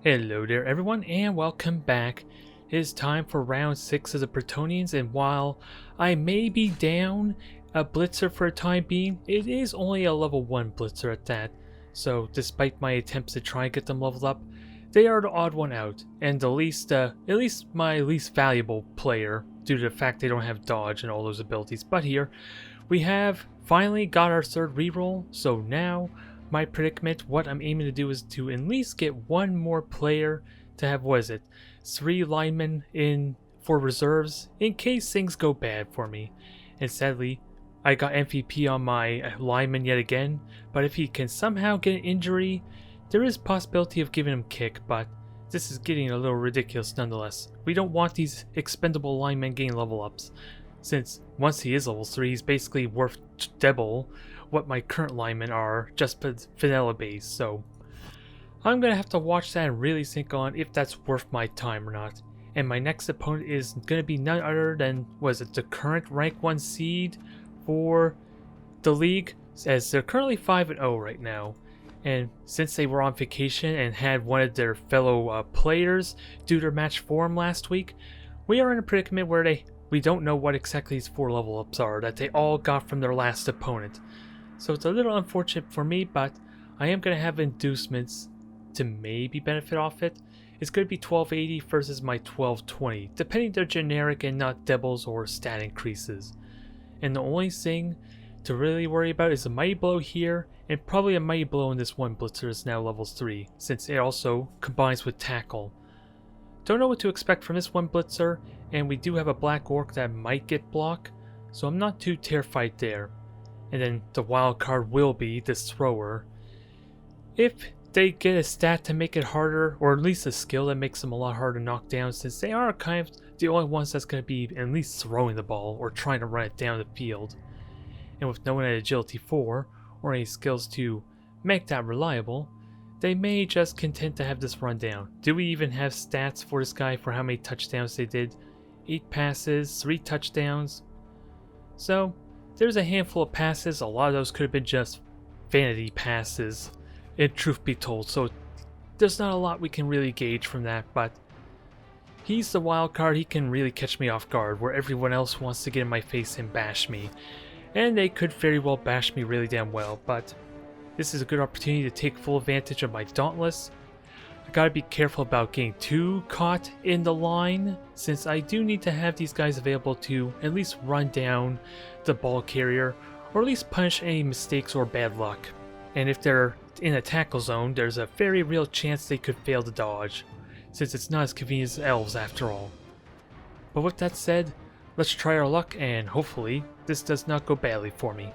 Hello there everyone and welcome back. It is time for round 6 of the Bretonnians, and while I may be down a blitzer for a time being, it is only a level 1 blitzer at that. So despite my attempts to try and get them leveled up, they are the odd one out, and the least, at least my least valuable player due to the fact they don't have dodge and all those abilities. But here, we have finally got our third reroll, so now my predicament, what I'm aiming to do is to at least get one more player to have, what is it, 3 linemen in for reserves in case things go bad for me. And sadly, I got MVP on my lineman yet again, but if he can somehow get an injury, there is possibility of giving him kick, but this is getting a little ridiculous nonetheless. We don't want these expendable linemen getting level ups, since once he is level 3, he's basically worth double what my current linemen are just vanilla base, so I'm gonna have to watch that and really think on if that's worth my time or not. And my next opponent is gonna be none other than, was it the current rank 1 seed for the league, as they're currently 5-0 right now. And since they were on vacation and had one of their fellow players do their match form last week, we are in a predicament where we don't know what exactly these 4 level ups are that they all got from their last opponent. So it's a little unfortunate for me, but I am going to have inducements to maybe benefit off it. It's going to be 1280 versus my 1220, depending they're generic and not doubles or stat increases. And the only thing to really worry about is a Mighty Blow here, and probably a Mighty Blow in this one blitzer is now level 3, since it also combines with Tackle. Don't know what to expect from this one blitzer, and we do have a Black Orc that might get block, so I'm not too terrified there. And then the wild card will be this thrower. If they get a stat to make it harder, or at least a skill that makes them a lot harder to knock down, since they are kind of the only ones that's going to be at least throwing the ball or trying to run it down the field. And with no one at agility 4 or any skills to make that reliable, they may just content to have this run down. Do we even have stats for this guy for how many touchdowns they did? 8 passes, 3 touchdowns. So there's a handful of passes. A lot of those could have been just vanity passes, if truth be told. So there's not a lot we can really gauge from that, but he's the wild card. He can really catch me off guard where everyone else wants to get in my face and bash me. And they could very well bash me really damn well, but this is a good opportunity to take full advantage of my Dauntless. I gotta be careful about getting too caught in the line, since I do need to have these guys available to at least run down the ball carrier, or at least punish any mistakes or bad luck. And if they're in a tackle zone, there's a very real chance they could fail to dodge, since it's not as convenient as elves after all. But with that said, let's try our luck, and hopefully this does not go badly for me.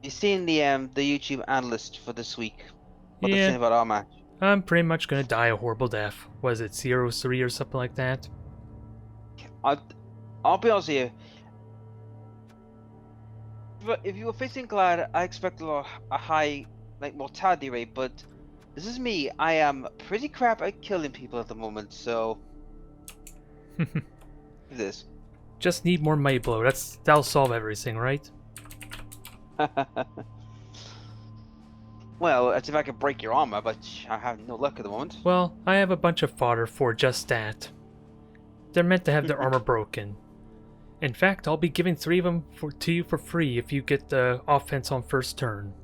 You seen the YouTube analyst for this week? What they Yeah. say about our match? I'm pretty much gonna die a horrible death. Was it 0-3 or something like that? I'll be honest with you. If you were facing Glad, I expect a high mortality rate, but this is me. I am pretty crap at killing people at the moment, so this. Just need more Mighty Blow. That'll solve everything, right? Well, that's if I could break your armor, but I have no luck at the moment. Well, I have a bunch of fodder for just that. They're meant to have their armor broken. In fact, I'll be giving 3 of them to you for free if you get the offense on first turn.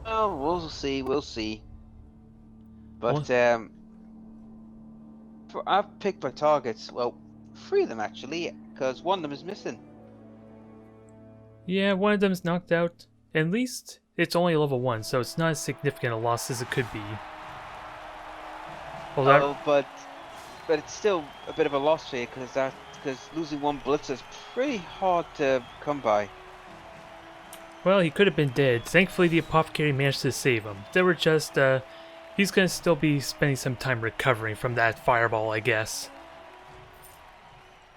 Oh, we'll see. But I've picked my targets. Well, 3 of them actually, because one of them is missing. Yeah, one of them's knocked out. At least it's only level 1, so it's not as significant a loss as it could be. Well, but it's still a bit of a loss here, because losing one blitz is pretty hard to come by. Well, he could have been dead. Thankfully, the apothecary managed to save him. They were just, he's gonna still be spending some time recovering from that fireball, I guess.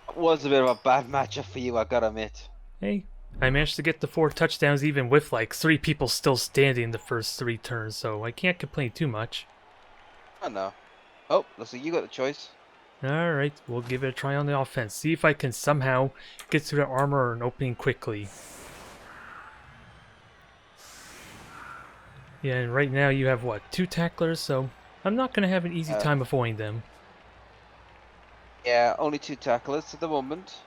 It was a bit of a bad matchup for you, I gotta admit. Hey, I managed to get the 4 touchdowns even with like 3 people still standing the first 3 turns, so I can't complain too much. I know. Oh, looks like you got the choice. Alright, we'll give it a try on the offense. See if I can somehow get through the armor and opening quickly. Yeah, and right now you have what, 2 tacklers, so I'm not gonna have an easy time avoiding them. Yeah, only 2 tacklers at the moment.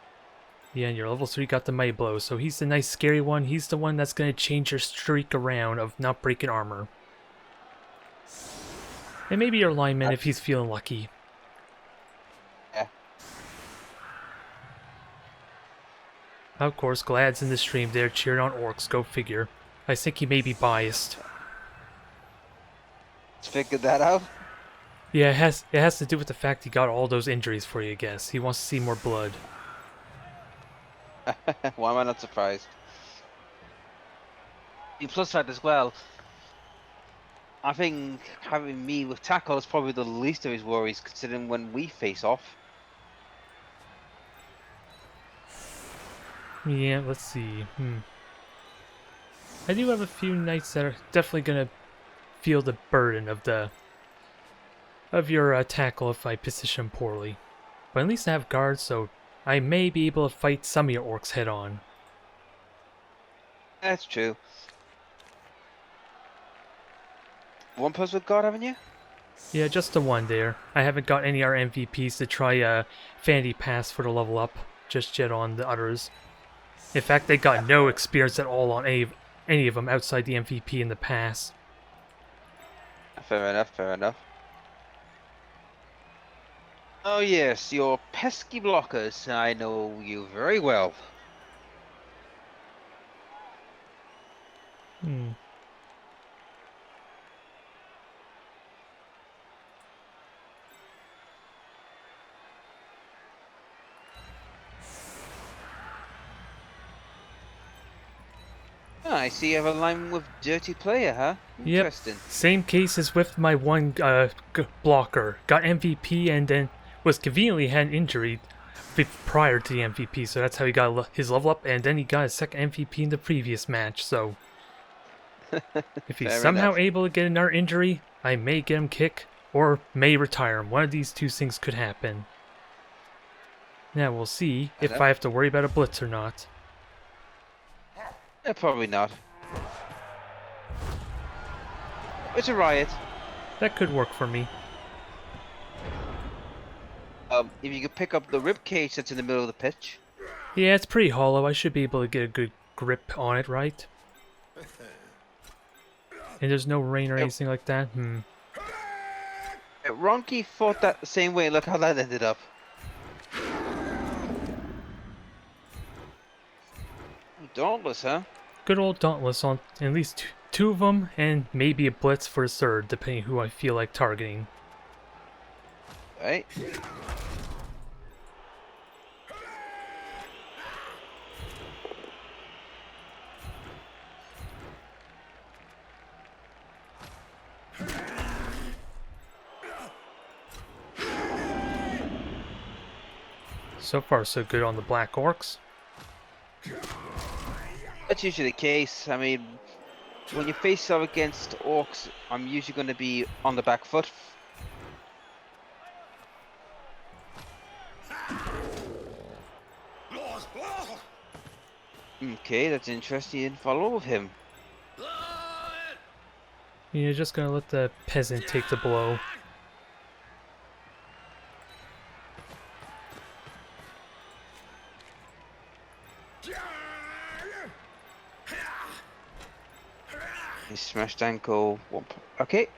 Yeah, and your level 3 got the Mighty Blow, so he's the nice scary one. He's the one that's gonna change your streak around of not breaking armor. And maybe your lineman if he's feeling lucky. Yeah. Of course, Glad's in the stream there cheering on Orcs, go figure. I think he may be biased. Let's figure that out. Yeah, it has to do with the fact he got all those injuries for you, I guess. He wants to see more blood. Why am I not surprised? The plus side as well, I think having me with tackle is probably the least of his worries, considering when we face off. Yeah, let's see. I do have a few knights that are definitely gonna feel the burden of your tackle if I position poorly. But at least I have guards, so I may be able to fight some of your orcs head on. That's true. One person with guard, haven't you? Yeah, just the one there. I haven't got any other MVPs to try a Fandy Pass for the level up just yet on the others. In fact, they got no experience at all on any of them outside the MVP in the pass. Fair enough, fair enough. Oh yes, your pesky blockers. I know you very well. Ah, I see you have a line with dirty player, huh? Interesting. Yep. Same case as with my one blocker. Got MVP and then was conveniently had an injury prior to the MVP, so that's how he got his level up, and then he got his second MVP in the previous match, so if he's somehow able to get another injury, I may get him kick or may retire him. One of these two things could happen. Now we'll see if I have to worry about a blitz or not. Probably not. It's a riot. That could work for me. If you could pick up the rib cage that's in the middle of the pitch. Yeah, it's pretty hollow. I should be able to get a good grip on it, right? And there's no rain or anything like that? Ronki fought that the same way. Look how that ended up. Dauntless, huh? Good old Dauntless on at least two of them, and maybe a blitz for a third, depending who I feel like targeting. Right. So far, so good on the Black Orcs. That's usually the case. I mean, when you face off against orcs, I'm usually going to be on the back foot. Okay, that's interesting. You didn't follow with him. You're just gonna let the peasant take the blow. He smashed ankle. Okay.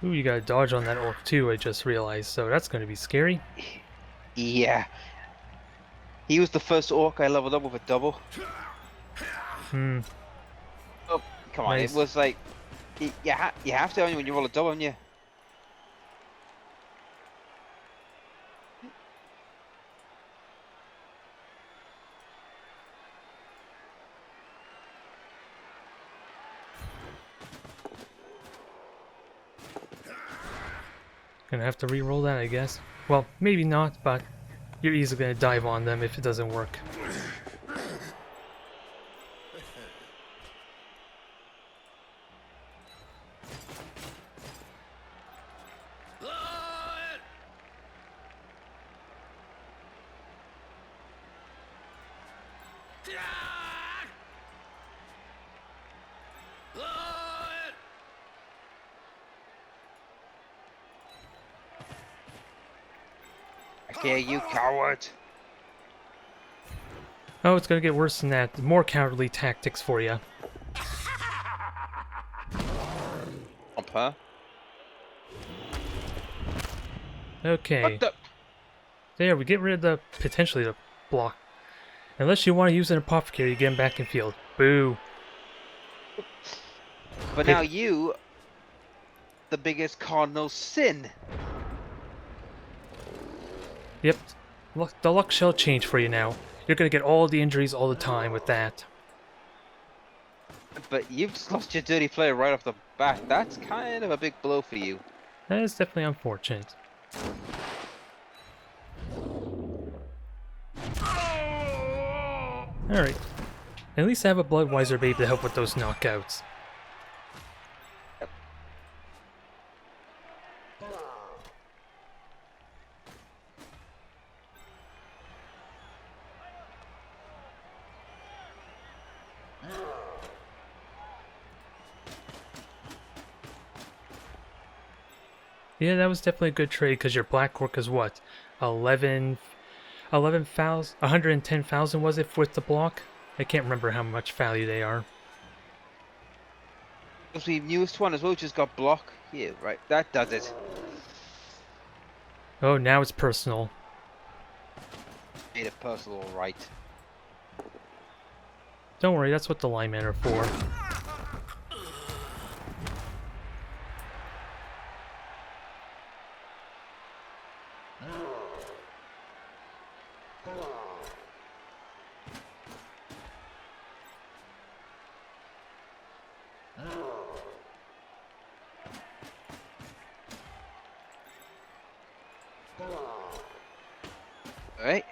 Ooh, you gotta dodge on that orc too, I just realized, so that's gonna be scary. Yeah. He was the first orc I leveled up with a double. Oh, come on. Nice. It was like... You have to when you roll a double, don't you? Gonna have to re-roll that, I guess. Well, maybe not, but you're easily gonna dive on them if it doesn't work. Okay, you coward. Oh, it's gonna get worse than that. More cowardly tactics for you. Huh? Okay. What the? There, we get rid of the potentially the block. Unless you want to use an apothecary, get him back in field. Boo. But Hit. now you, the biggest cardinal sin. Yep. The luck shall change for you now. You're gonna get all the injuries all the time with that. But you've just lost your dirty player right off the bat. That's kind of a big blow for you. That is definitely unfortunate. Alright. At least I have a Bloodweiser babe to help with those knockouts. Yeah, that was definitely a good trade because your Black Orc is what? 11,000? 110,000 was it with the block? I can't remember how much value they are. Because the newest one as well just got block. Yeah, right. That does it. Oh, now it's personal. Made it personal, right? Don't worry, that's what the linemen are for. Alright.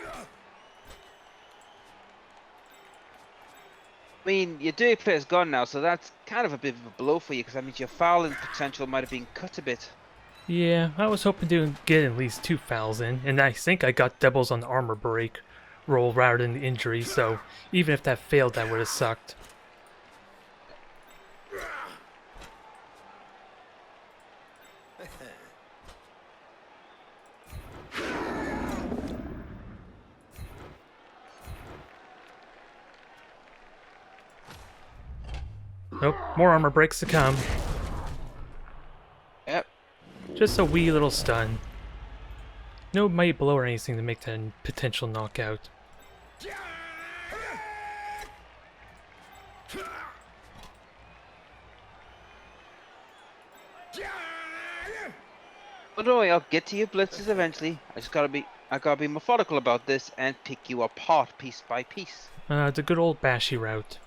I mean, your dirty player's gone now, so that's kind of a bit of a blow for you, because that means your fouling potential might have been cut a bit. Yeah, I was hoping to get at least 2,000, and I think I got doubles on the armor break roll rather than the injury, so even if that failed, that would have sucked. Nope, more armor breaks to come. Yep. Just a wee little stun. No might blow or anything to make that a potential knockout. But don't worry, I'll get to your blitzes eventually. I gotta be methodical about this and pick you apart piece by piece. The good old bashy route.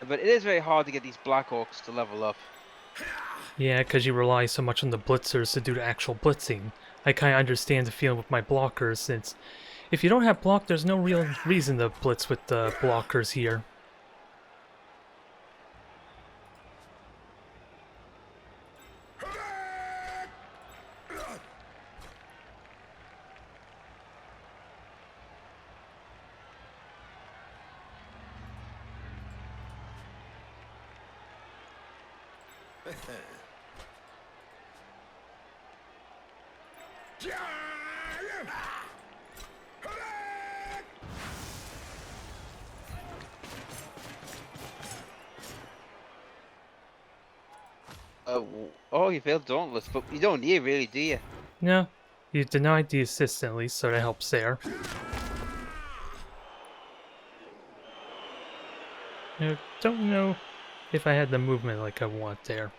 But it is very hard to get these Black Orcs to level up. Yeah, because you rely so much on the blitzers to do the actual blitzing. I kinda understand the feeling with my blockers, since if you don't have block, there's no real reason to blitz with the blockers here. Oh, you failed Dauntless, but you don't need it really, do you? No, you denied the assist at least, so that helps there. I don't know if I had the movement like I want there.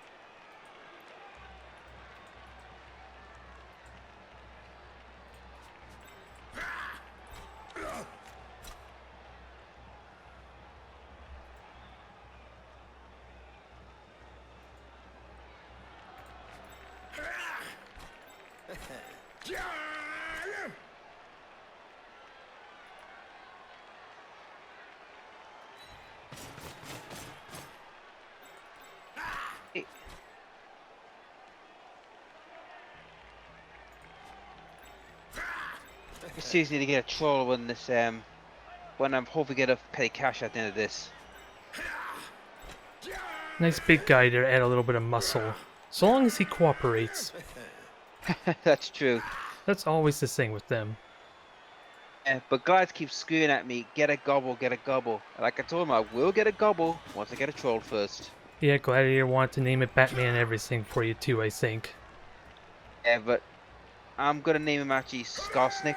seriously need to get a troll when this when I'm hoping to get a petty cash at the end of this. Nice big guy there, add a little bit of muscle. So long as he cooperates. That's true. That's always the thing with them. Yeah, but guys keep screaming at me, get a gobble, get a gobble. And like I told him, I will get a gobble once I get a troll first. Yeah, Gladiator wanted to name it Batman and everything for you too, I think. Yeah, but I'm gonna name him actually Skarsnik.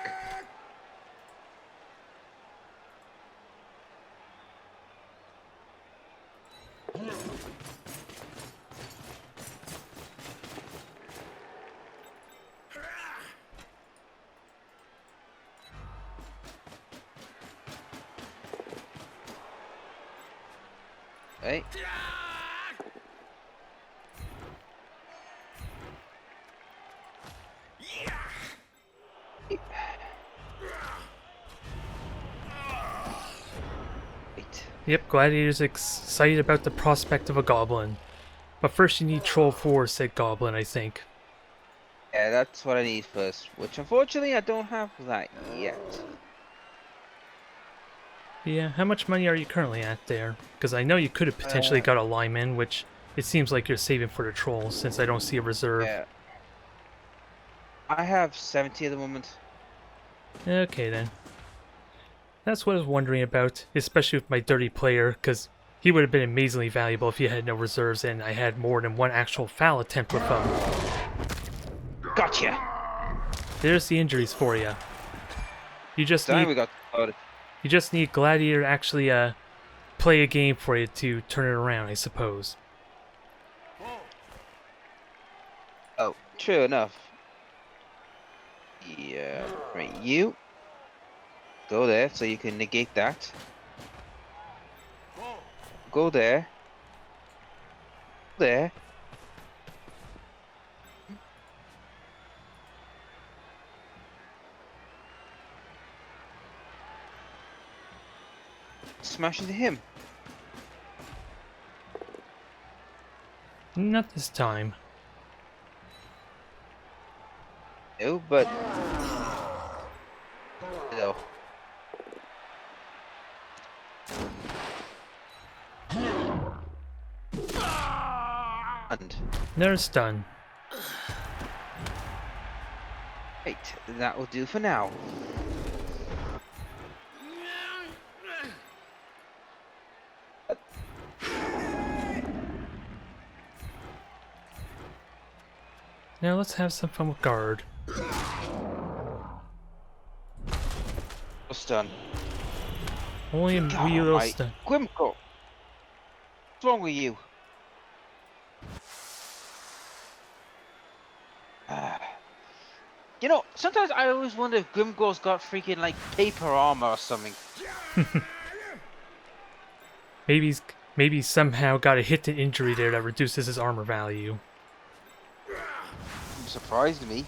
Right? Yep, Gladiator's excited about the prospect of a goblin. But first you need Troll 4, said Goblin, I think. Yeah, that's what I need first. Which unfortunately I don't have that yet. Yeah, how much money are you currently at there? Because I know you could have potentially got a lineman, which it seems like you're saving for the troll, since I don't see a reserve. Yeah. I have 70 at the moment. Okay then. That's what I was wondering about, especially with my dirty player, because he would have been amazingly valuable if he had no reserves and I had more than one actual foul attempt with him. Gotcha! There's the injuries for you. You just Damn, need, we got started. you just need Gladiator to actually play a game for you to turn it around, I suppose. Oh, true enough. Yeah, right, you. Go there so you can negate that. Go there. There. Smash into him. Not this time. No, but no. And They're stunned. right, that will do for now. Now let's have some fun with guard. Stun. Only a wee little stun. Grimco. What's wrong with you? You know, sometimes I always wonder if Grimgo's got freaking like paper armor or something. Maybe somehow got a hit and injury there that reduces his armor value. Surprised me.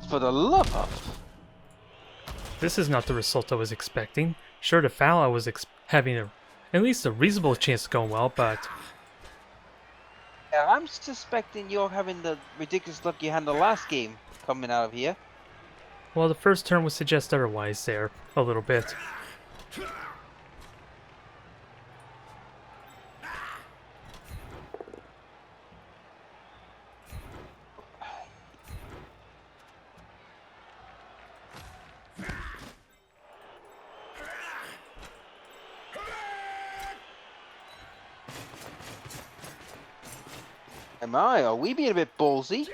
For the love of... This is not the result I was expecting. Sure, the foul I was having at least a reasonable chance of going well, but... Yeah, I'm suspecting you're having the ridiculous luck you had in the last game coming out of here. Well, the first turn would suggest otherwise there, a little bit. Am I? Are we being a bit ballsy?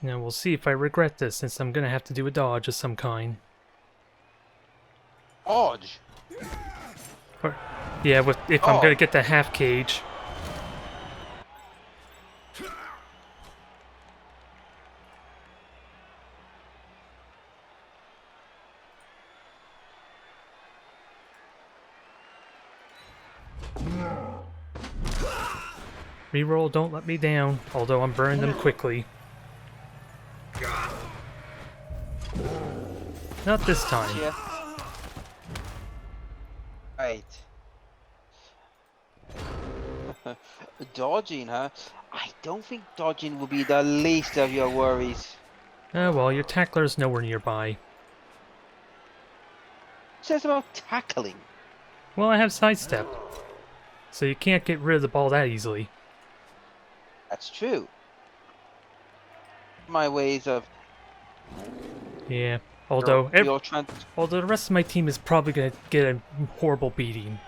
Now we'll see if I regret this, since I'm gonna have to do a dodge of some kind. Dodge? Or, yeah, if I'm gonna get the half cage. Reroll, don't let me down, although I'm burning them quickly. Not this time. Yeah. Right. Dodging, huh? I don't think dodging will be the least of your worries. Well, your tackler's nowhere nearby. Says about tackling. Well, I have sidestep, so you can't get rid of the ball that easily. That's true. My ways of Yeah, although you're trying. although the rest of my team is probably gonna get a horrible beating.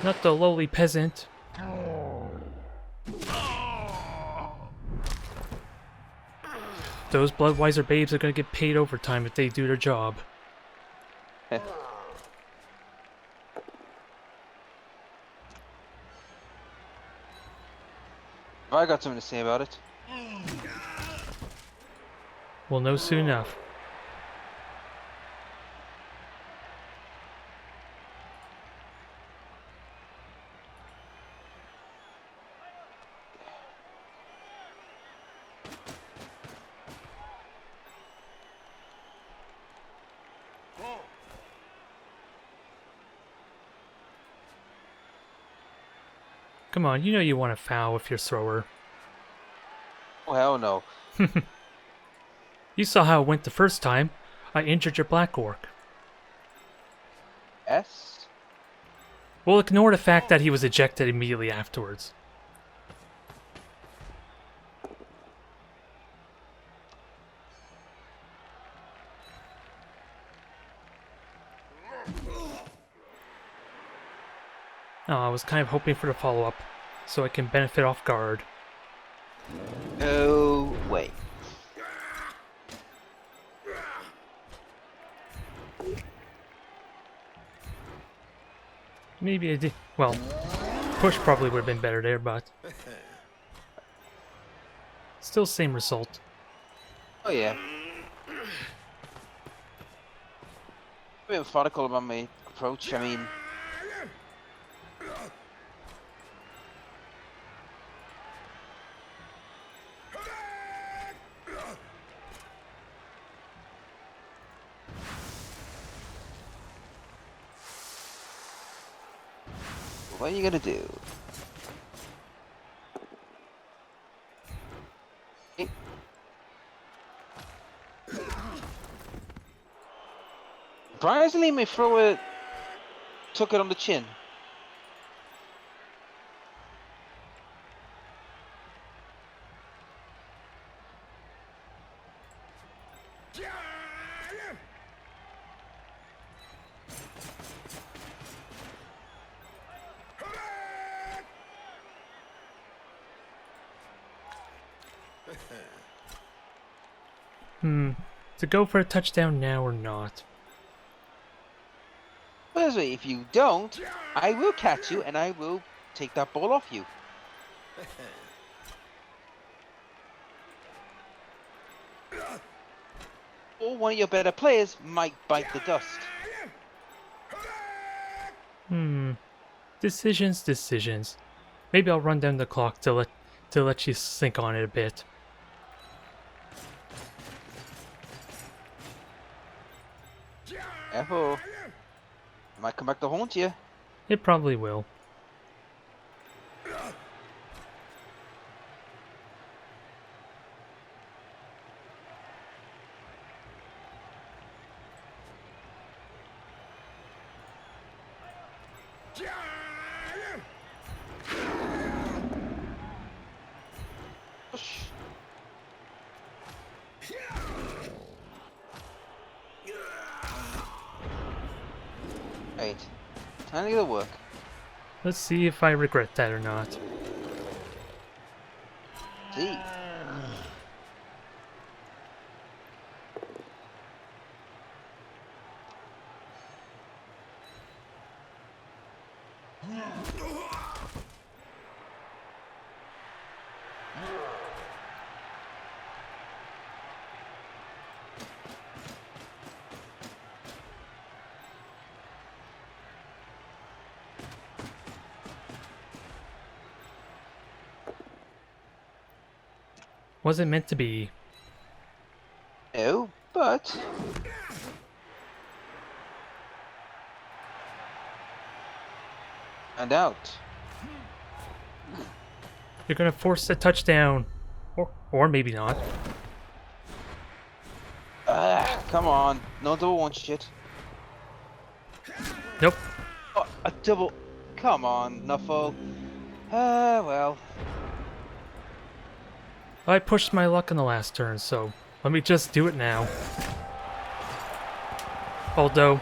Not the lowly peasant. Those Bloodweiser babes are gonna get paid overtime if they do their job. Have I got something to say about it? We'll know soon enough. Come on, you know you want to foul if you're thrower. Oh hell no. You saw how it went the first time. I injured your black orc. Yes. We'll ignore the fact that he was ejected immediately afterwards. Oh, I was kind of hoping for the follow-up, so I can benefit off guard. No way. Maybe I did. Well, push probably would have been better there, but still same result. Oh yeah. I'm methodical about my approach. I mean, what are you gonna do? Surprisingly, my thrower took it on the chin. To go for a touchdown now or not? Well, if you don't, I will catch you and I will take that ball off you. Or one of your better players might bite the dust. Decisions. Maybe I'll run down the clock to let you sink on it a bit. Careful. It might come back to haunt you. It probably will. Push. Right. Time to get to work. Let's see if I regret that or not. See. Wasn't meant to be. No, but... And out. You're gonna force a touchdown. Or maybe not. Come on. No double one shit. Nope. Oh, a double... Come on, Nuffle. Well. I pushed my luck in the last turn, so let me just do it now. Although,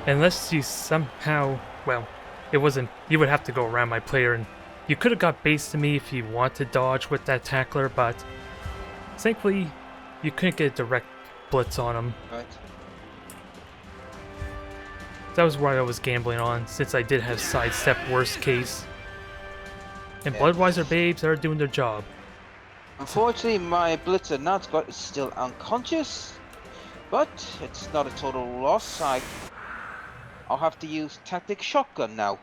unless you somehow... Well, it wasn't... You would have to go around my player, and you could have got base to me if you want to dodge with that tackler, but thankfully, you couldn't get a direct blitz on him. Right. That was what I was gambling on, since I did have sidestep worst case. And Yeah. Bloodweiser babes are doing their job. Unfortunately, my Blitzer Nazgût is still unconscious, but it's not a total loss. I'll have to use Tactic Shotgun now.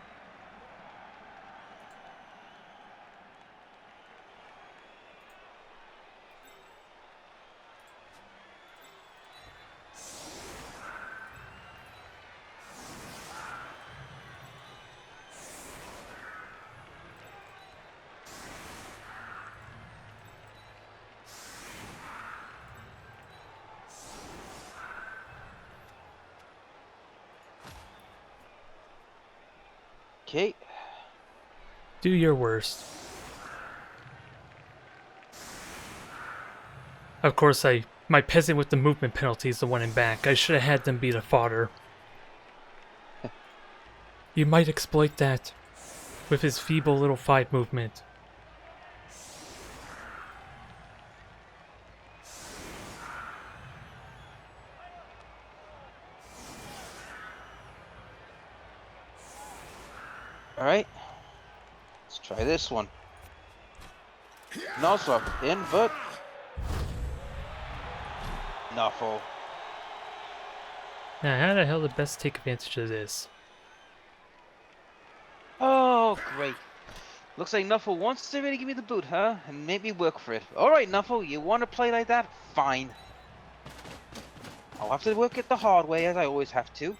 Okay. Do your worst. Of course, my peasant with the movement penalty is the one in back. I should have had them be the fodder. You might exploit that with his feeble little 5 movement. Alright. Let's try this one. Nozzle in, but... Nuffle. Now, how the hell to best take advantage of this? Oh, great. Looks like Nuffle wants to really give me the boot, huh? And make me work for it. Alright, Nuffle, you want to play like that? Fine. I'll have to work it the hard way, as I always have to.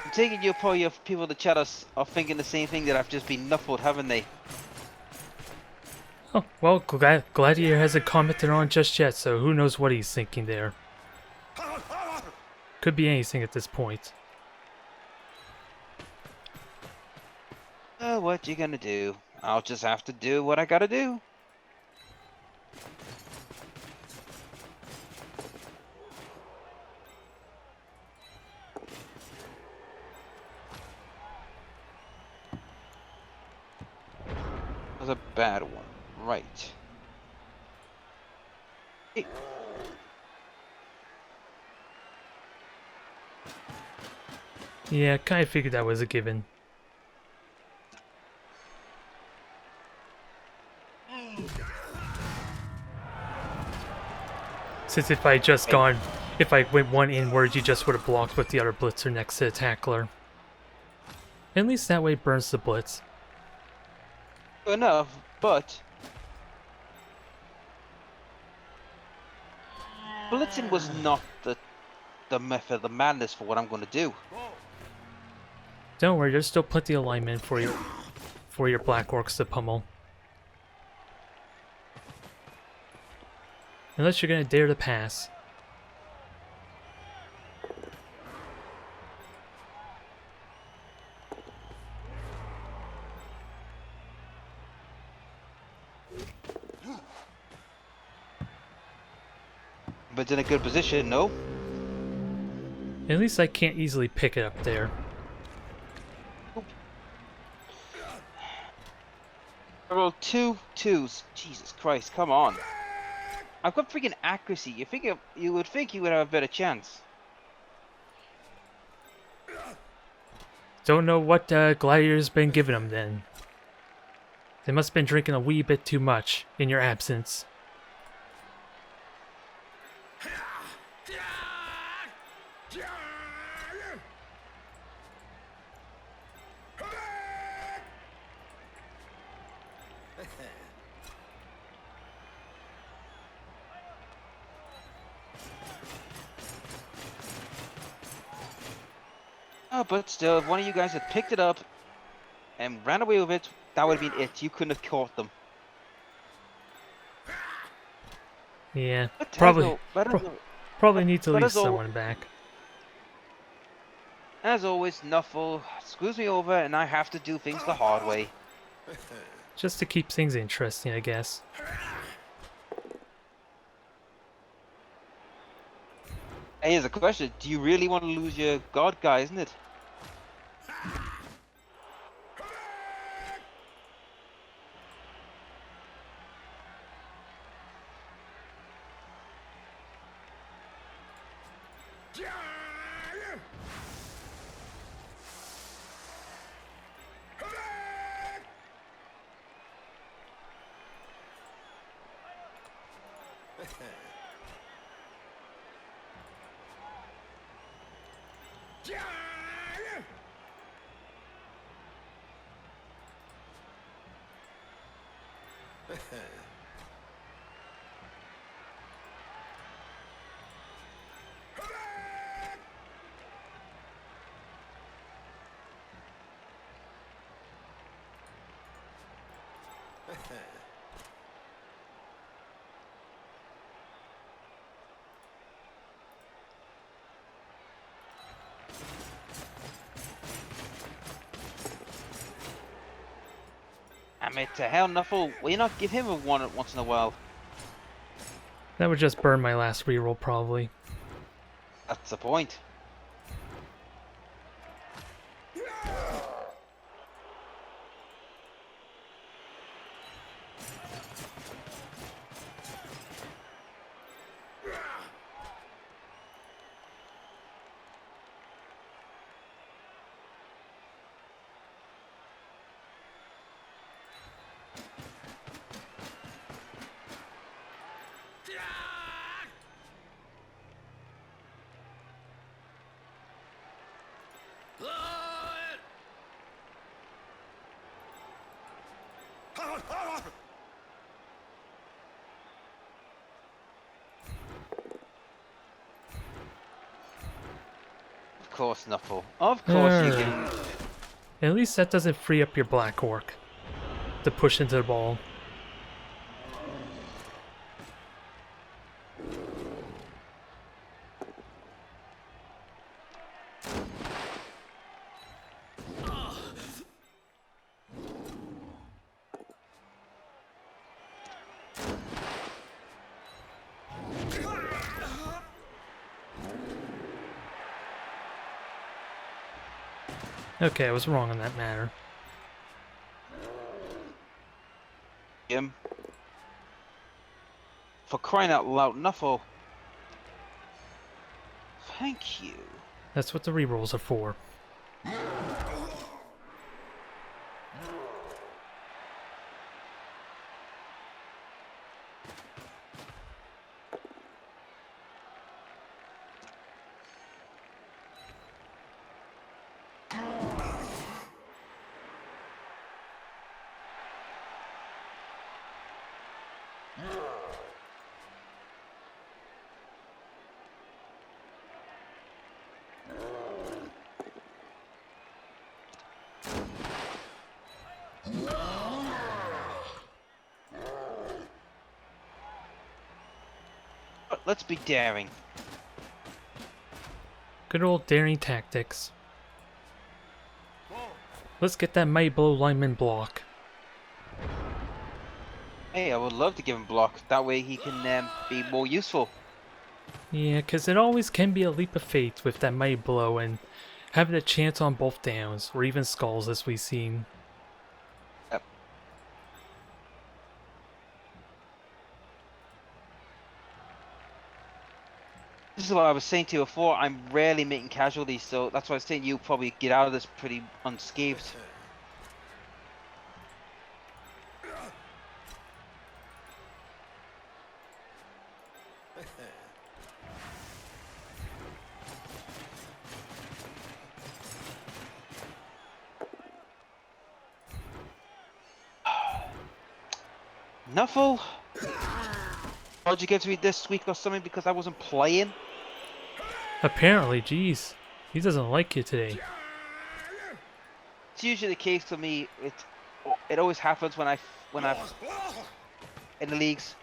I'm taking you probably of people in the chat are thinking the same thing, that I've just been Nuffled, haven't they? Oh, well, Gladiator hasn't commented on just yet, so who knows what he's thinking there. Could be anything at this point. What you gonna do? I'll just have to do what I gotta do. That was a bad one. Right. Hey. Yeah, kinda figured that was a given. Since if I just gone, if I went one inward, you just would have blocked with the other blitzer next to the tackler. At least that way it burns the blitz. Enough, but blitzing was not the method, the madness for what I'm gonna do. Don't worry, there's still plenty of alignment for your Black Orcs to pummel. Unless you're gonna dare to pass. But it's in a good position, no? At least I can't easily pick it up there. I rolled 2 2s. Jesus Christ, come on. I've got freaking accuracy. You would think you would have a better chance. Don't know what Gladiator's been giving them then. They must have been drinking a wee bit too much in your absence. Oh, but still, if one of you guys had picked it up and ran away with it, that would have been it. You couldn't have caught them. Yeah, But probably as need to but leave as al- someone back. as always, Nuffle screws me over and I have to do things the hard way. Just to keep things interesting, I guess. Hey, here's a question. Do you really want to lose your god guy, isn't it? Damn it, to hell, Nuffle. Will you not give him a one once in a while? That would just burn my last reroll, probably. That's the point. Of course, Nuffle. Of course you can. At least that doesn't free up your Black Orc to push into the ball. Okay, I was wrong on that matter. Him. For crying out loud, Nuffle. Thank you. That's what the rerolls are for. But let's be daring. Good old daring tactics. Let's get that Mighty Blow lineman block. Hey, I would love to give him block. That way he can be more useful. Yeah, because it always can be a leap of faith with that mighty blow and having a chance on both downs, or even skulls as we've seen. Yep. This is what I was saying to you before. I'm rarely making casualties, so that's why I was saying you probably get out of this pretty unscathed. Nuffle, how'd you give me this week or something because I wasn't playing? Apparently, geez, he doesn't like you today. It's usually the case for me. It always happens when I'm in the leagues.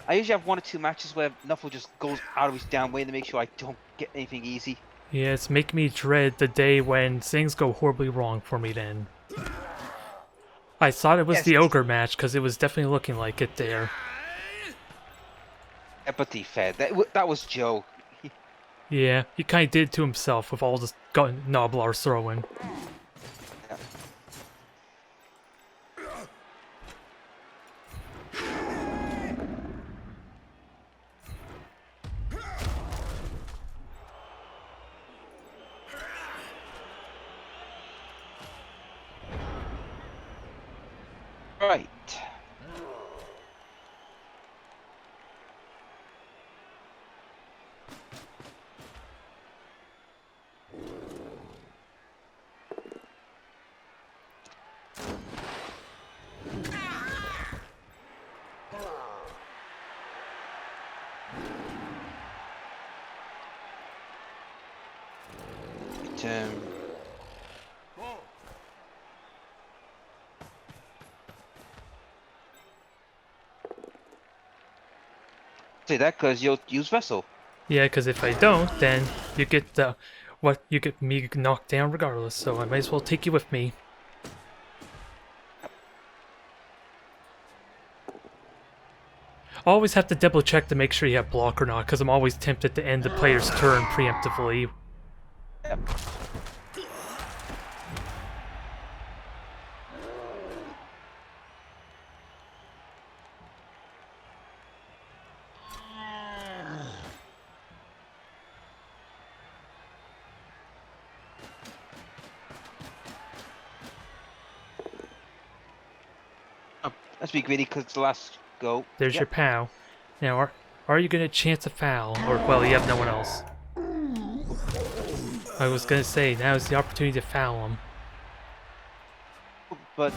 I usually have 1 or 2 matches where Nuffle just goes out of his damn way to make sure I don't get anything easy. Yeah, it's making me dread the day when things go horribly wrong for me then. I thought it was Yes, the Ogre match because it was definitely looking like it there. empathy fed. That was Joe. Yeah, he kind of did it to himself with all this Noblar's throwing. Yeah. Right. Um, say that because you'll use Vessel. Yeah, because if I don't, then you get you get me knocked down regardless. So I might as well take you with me. I always have to double check to make sure you have block or not, because I'm always tempted to end the player's turn preemptively. Yep. Oh, let's be greedy because it's the last go. There's Yep. your POW. Now, are you going to chance a foul? Or, well, you have no one else. I was going to say, now is the opportunity to foul him. But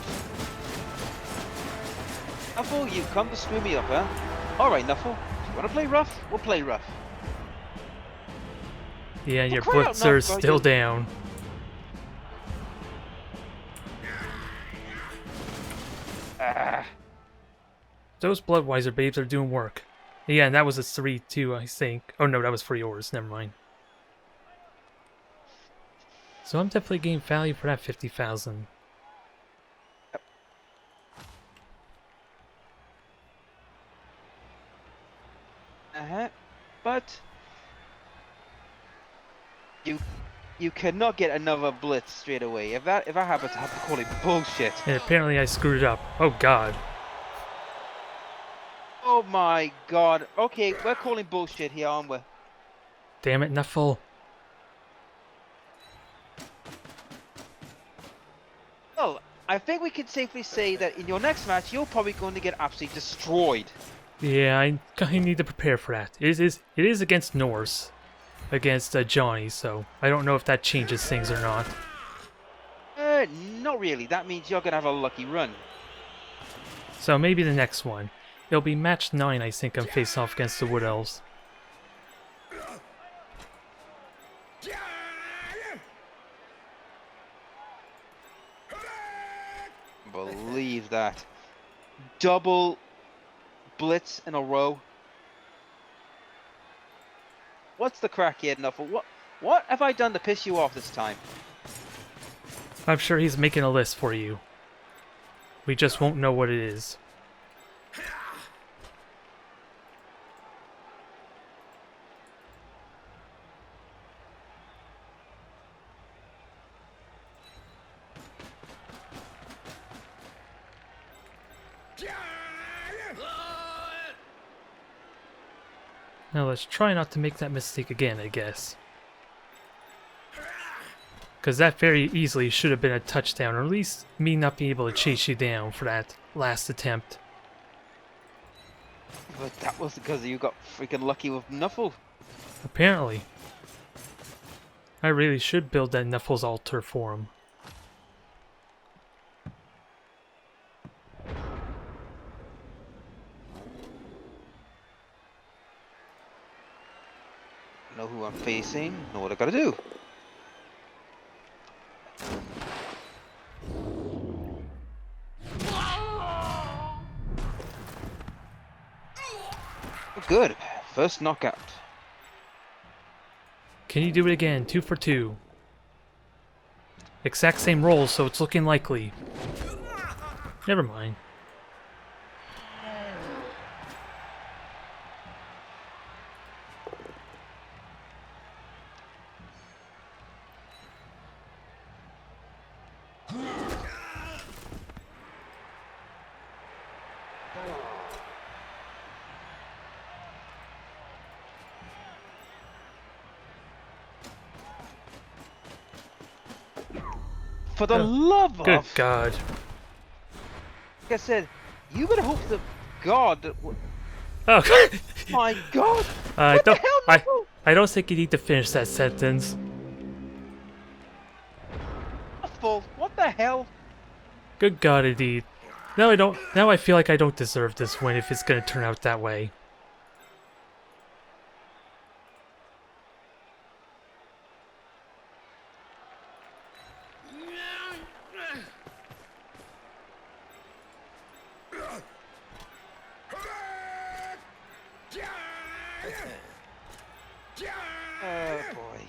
Nuffle, you come to screw me up, huh? Alright, Nuffle. If you want to play rough, we'll play rough. Yeah, and your cry out, Blitzer's Nuffle, still you- down. Ah. Those Bloodweiser babes are doing work. Yeah, and that was a 3-2, I think. Oh no, that was for yours. Never mind. So I'm definitely getting value for that 50,000. But you cannot get another blitz straight away. If that happens, I have to call it bullshit. And apparently I screwed it up. Oh god. Oh my god. Okay, we're calling bullshit here, aren't we? Damn it, Nuffle. Well, I think we can safely say that in your next match, you're probably going to get absolutely destroyed. Yeah, I kind of need to prepare for that. It is against Norse. Against Johnny, so I don't know if that changes things or not. Not really. That means you're going to have a lucky run. So maybe the next one. It'll be match 9, I think, I'm face off against the Wood Elves. Believe that. Double blitz in a row. What's the crack here, Nuffle? What have I done to piss you off this time? I'm sure he's making a list for you. We just won't know what it is. Now let's try not to make that mistake again, I guess. Because that very easily should have been a touchdown, or at least me not being able to chase you down for that last attempt. But that was because you got freaking lucky with Nuffle. Apparently. I really should build that Nuffle's altar for him. Know who I'm facing, know what I gotta do. Good. First knockout. Can you do it again? 2 for 2. Exact same rolls, so it's looking likely. Never mind. For the love Good of... God. Like I said, you better hope to God that... Oh, My God! I What the don't. hell, Nuffle? I don't think you need to finish that sentence. Nuffle, what the hell? Good God, indeed. Now I don't. Now I feel like I don't deserve this win if it's going to turn out that way. Oh boy.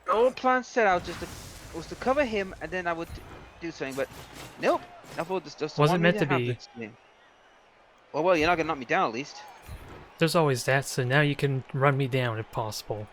The old plan set out was to cover him and then I would do something, but nope. Nuffle just doesn't Wasn't want me meant to have be. this thing. Well, you're not gonna knock me down at least. There's always that, so now you can run me down if possible.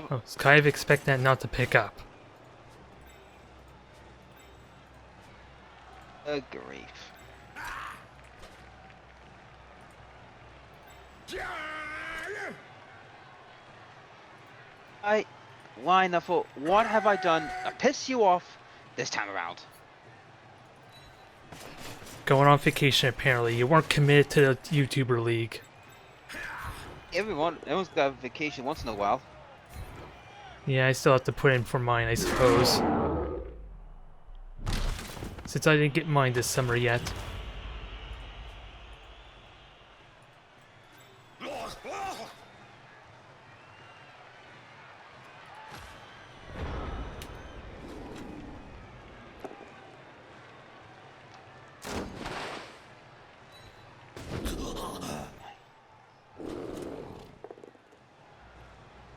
Oh, so kind of expect that not to pick up. Grief. Why, Nuffle? What have I done to piss you off this time around? Going on vacation, apparently. You weren't committed to the YouTuber League. Everyone's got a vacation once in a while. Yeah, I still have to put in for mine, I suppose. Since I didn't get mine this summer yet.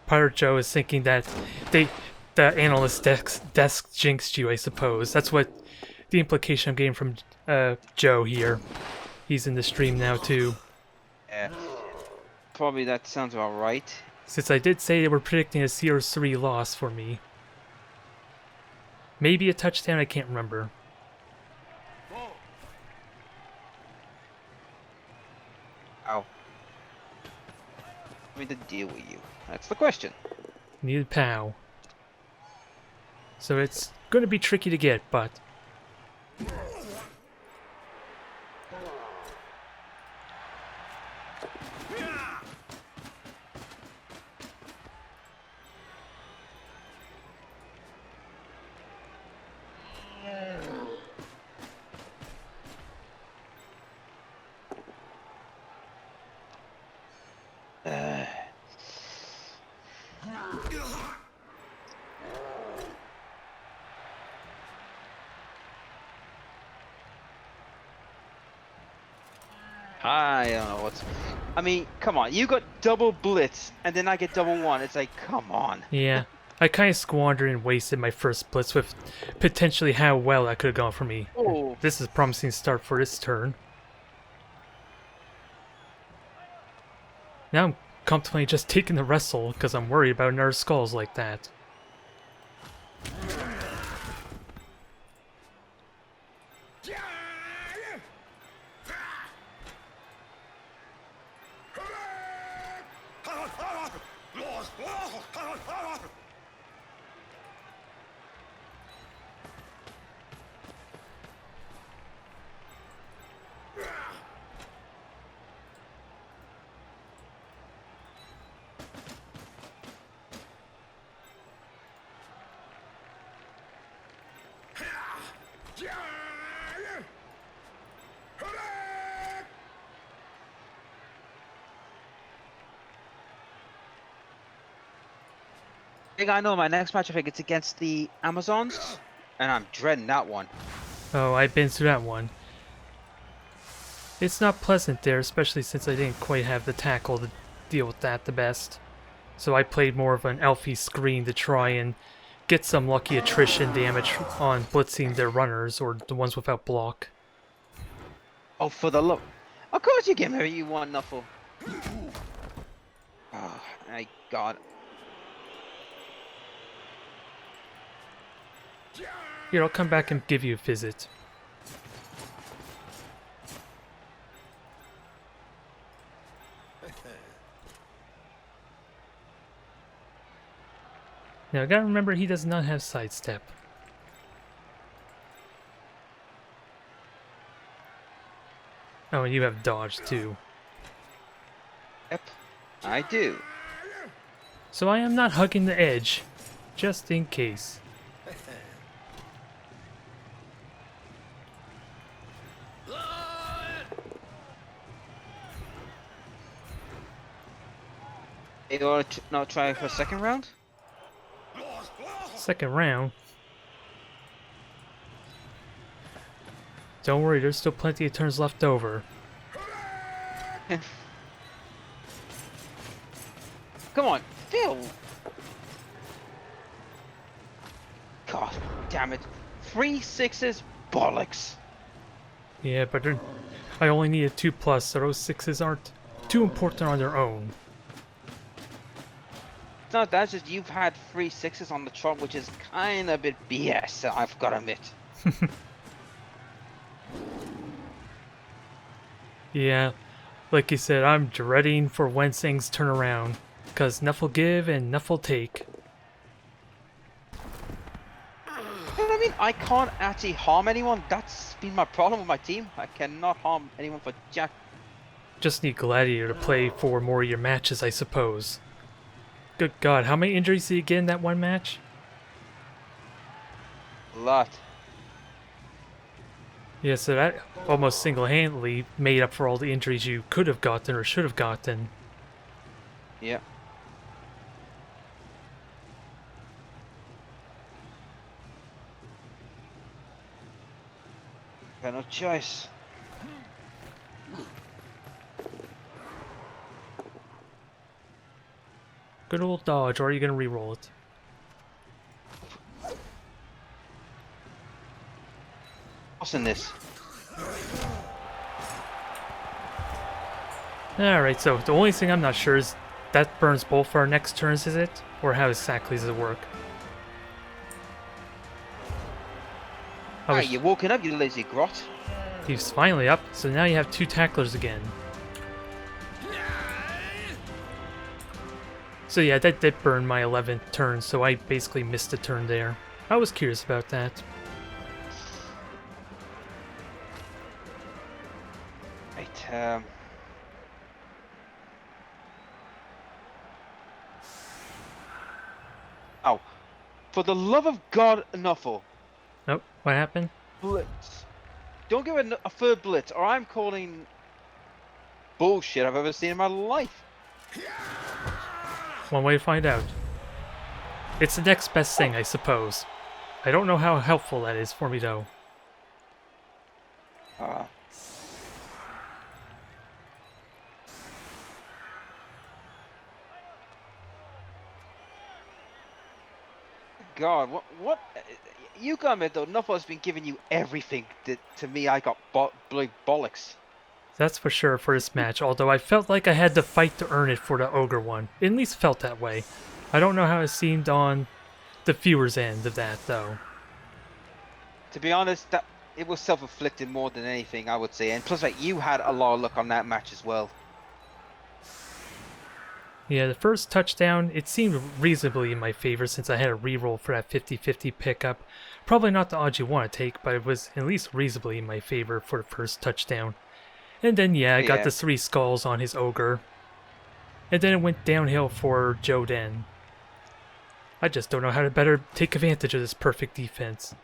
Pirate Joe is thinking that the analyst desk jinxed you, I suppose. That's what the implication I'm getting from Joe here. He's in the stream now too. Yeah. Probably that sounds about right. Since I did say they were predicting a 0-3 loss for me. Maybe a touchdown, I can't remember. Ow. I mean to deal with you. That's the question. Needed POW. So it's going to be tricky to get, but... I don't know what's... I mean, come on. You got double blitz, and then I get double one. It's like, come on. Yeah. I kind of squandered and wasted my first blitz with potentially how well that could have gone for me. Oh. This is a promising start for this turn. Now I'm comfortably just taking the wrestle because I'm worried about another skulls like that. I think I know my next match. I think it's against the Amazons, and I'm dreading that one. Oh, I've been through that one. It's not pleasant there, especially since I didn't quite have the tackle to deal with that the best. So I played more of an elfie screen to try and get some lucky attrition damage on blitzing their runners or the ones without block. Oh, for the love! Of course you give me what you want, Nuffle. Oh, my God. Here, I'll come back and give you a visit. Now, I gotta remember he does not have sidestep. Oh, and you have dodge too. Yep, I do. So I am not hugging the edge, just in case. You want to not try for a second round? Second round. Don't worry, there's still plenty of turns left over. Come on, Phil! God damn it. 3 6s, bollocks. Yeah, but I only need a 2+, so those 6s aren't too important on their own. It's not that, it's just you've had 3 6s on the trot, which is kind of a bit BS, I've got to admit. Yeah, like you said, I'm dreading for when things turn around, because enough will give and enough will take. You know what I mean? I can't actually harm anyone. That's been my problem with my team. I cannot harm anyone for jack. Just need Gladiator to play for more of your matches, I suppose. Good God, how many injuries did you get in that one match? A lot. Yeah, so that almost single-handedly made up for all the injuries you could have gotten or should have gotten. Yeah. Got no choice. Good old dodge, or are you going to re-roll it? What's in this? Alright, so the only thing I'm not sure is that burns both our next turns, is it? Or how exactly does it work? Alright, you're woken up, you lazy grot. He's finally up, so now you have 2 tacklers again. So yeah, that did burn my 11th turn, so I basically missed a turn there. I was curious about that. Right, Oh, for the love of God, Nuffle. Oh, what happened? Blitz. Don't give it a third blitz, or I'm calling bullshit I've ever seen in my life. One way to find out. It's the next best thing, I suppose. I don't know how helpful that is for me, though. God, what? You got me though. Nuffo's been giving you everything. That to me, I got bloody bollocks. That's for sure for this match, although I felt like I had to fight to earn it for the Ogre one. It at least felt that way. I don't know how it seemed on the viewer's end of that, though. To be honest, that it was self-inflicted more than anything, I would say. And plus, like, you had a lot of luck on that match as well. Yeah, the first touchdown, it seemed reasonably in my favor since I had a reroll for that 50-50 pickup. Probably not the odds you want to take, but it was at least reasonably in my favor for the first touchdown. And then, yeah, I got the 3 skulls on his Ogre. And then it went downhill for Joden. I just don't know how to better take advantage of this perfect defense.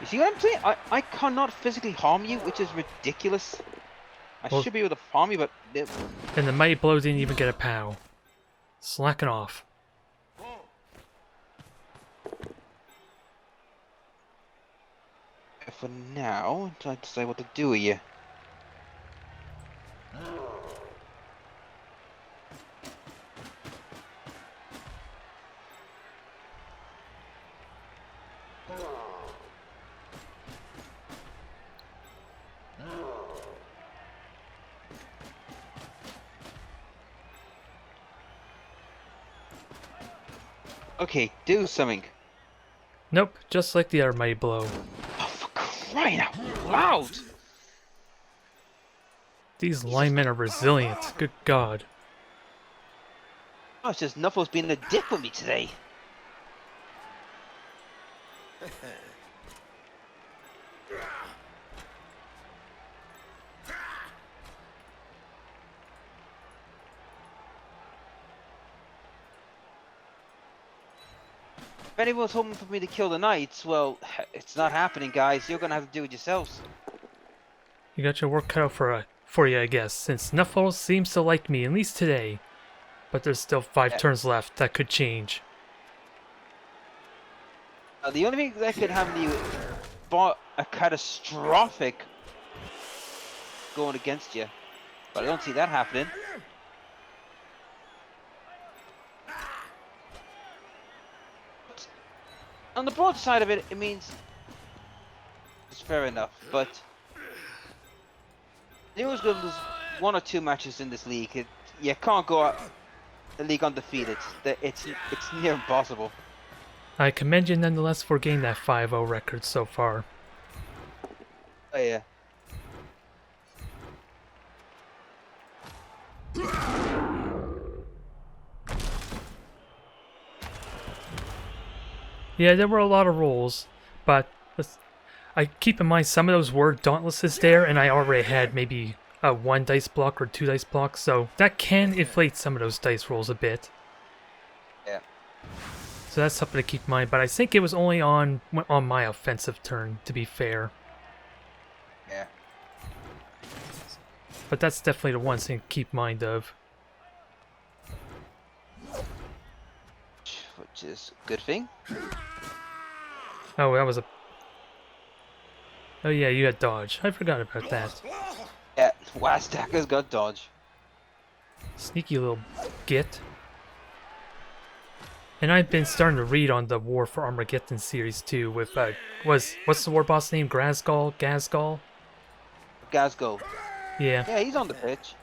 You see what I'm saying? I cannot physically harm you, which is ridiculous. I should be able to harm you, but... And the Mighty Blow didn't even get a POW. Slacking off. For now, I'm trying to decide what to do with you. Okay, do something. Nope, just like the other Mighty Blow. Oh, for crying out loud! These linemen are resilient, good god. Oh, it's just Nuffle's being a dick with me today. If anyone's hoping for me to kill the knights, well, it's not happening, guys. You're gonna have to do it yourselves. You got your work cut out for you, I guess, since Nuffle seems to like me, at least today. But there's still 5 turns left. That could change. The only thing that could happen to you is a catastrophic going against you. But I don't see that happening. On the broad side of it, it means it's fair enough, but Nero's going to lose 1 or 2 matches in this league. You can't go out the league undefeated. It's near impossible. I commend you nonetheless for getting that 5-0 record so far. Oh yeah. Yeah, there were a lot of rolls, but I keep in mind some of those were dauntlesses there, and I already had maybe 1 dice block or 2 dice blocks, so that can inflate some of those dice rolls a bit. Yeah. So that's something to keep in mind, but I think it was only on my offensive turn, to be fair. Yeah. But that's definitely the one thing to keep mind of. Which is a good thing. Oh, that was a... Oh yeah, you had dodge. I forgot about that. Yeah, Wastacker's got dodge. Sneaky little git. And I've been starting to read on the War for Armageddon series too with, what's the war boss name? Gazgol? Gazgol. Yeah. Yeah, he's on the pitch.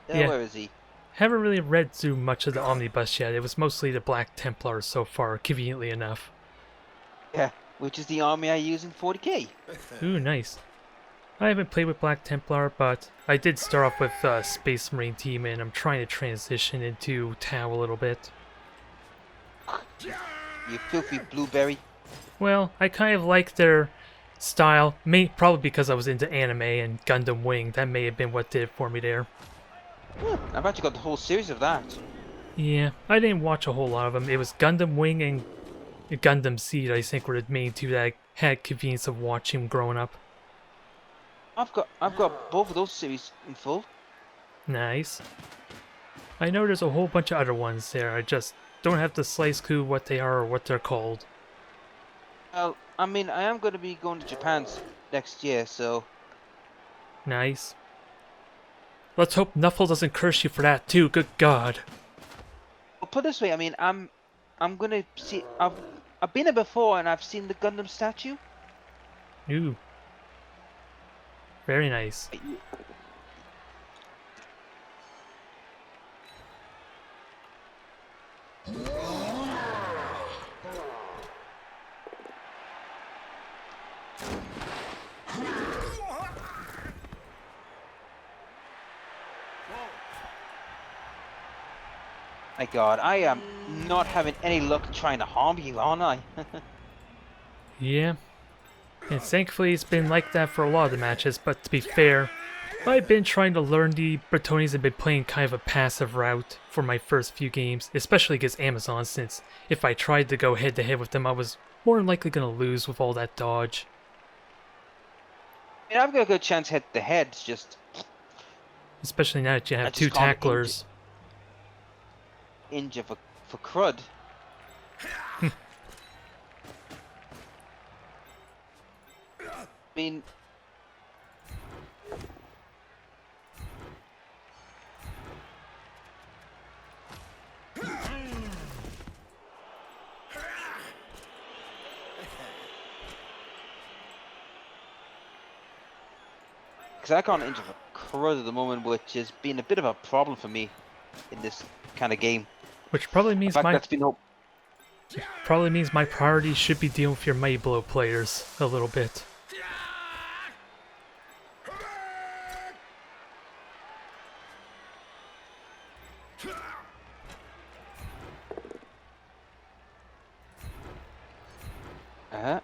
Yeah. Where is he? Haven't really read through much of the Omnibus yet. It was mostly the Black Templar so far, conveniently enough. Yeah, which is the army I use in 40k. Ooh, nice. I haven't played with Black Templar, but I did start off with Space Marine team, and I'm trying to transition into Tau a little bit. You filthy blueberry. Well, I kind of like their style, probably because I was into anime and Gundam Wing. That may have been what did it for me there. I've actually got the whole series of that. Yeah, I didn't watch a whole lot of them. It was Gundam Wing and Gundam Seed, I think, were the main 2 that I had convenience of watching growing up. I've got both of those series in full. Nice. I know there's a whole bunch of other ones there. I just don't have the slice clue what they are or what they're called. Well, I mean, I am going to be going to Japan next year, so Nice. Let's hope Nuffle doesn't curse you for that too. Good God. I'll put it this way. I mean, I'm going to see. I've been there before, and I've seen the Gundam statue. Ooh. Very nice. My God, I am not having any luck trying to harm you, aren't I? Yeah. And thankfully it's been like that for a lot of the matches, but to be fair, I've been trying to learn the Bretonnians and been playing kind of a passive route for my first few games, especially against Amazon, since if I tried to go head to head with them I was more than likely going to lose with all that dodge. I mean, I've got a good chance head to head. It's just Especially now that you I have two just can't tacklers. injure for crud. I mean, because I can't injure for crud at the moment, which has been a bit of a problem for me in this kind of game. Which probably In means fact, that's been my priority should be dealing with your Mighty Blow players a little bit. uh-huh.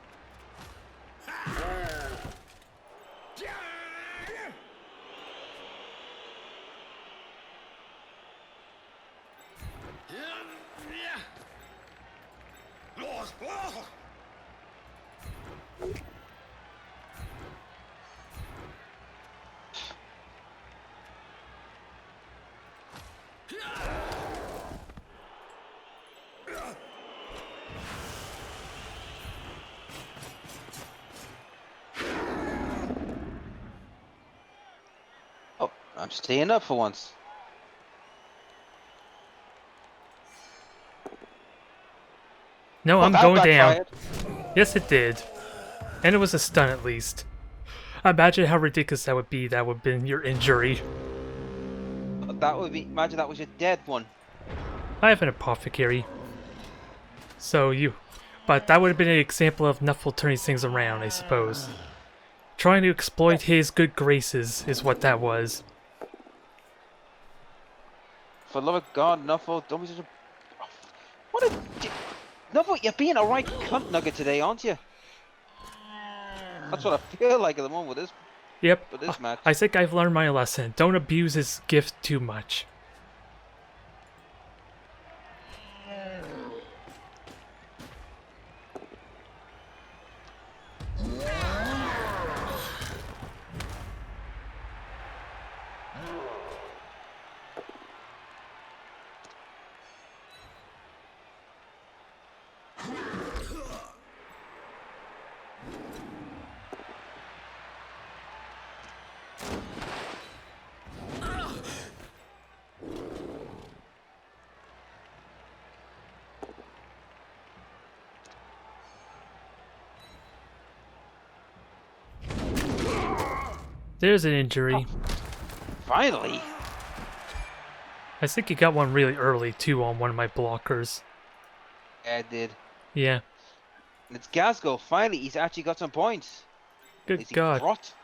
Oh, I'm staying up for once. No, Oh, I'm that going down. backfired. Yes, it did. And it was a stun at least. Imagine how ridiculous that would be. That would have been your injury. That would be. Imagine that was your dead one. I have an apothecary. But that would have been an example of Nuffle turning things around, I suppose. Trying to exploit his good graces is what that was. For the love of God, Nuffle, don't be such a. What a. Nuffle, you're being a right cunt nugget today, aren't you? That's what I feel like at the moment with this. Yep, With this match. I think I've learned my lesson. Don't abuse his gift too much. There's an injury. Finally. I think he got one really early too on one of my blockers. Yeah, I did. Yeah. And it's Glasgow. Finally, he's actually got some points. Good God. Rot?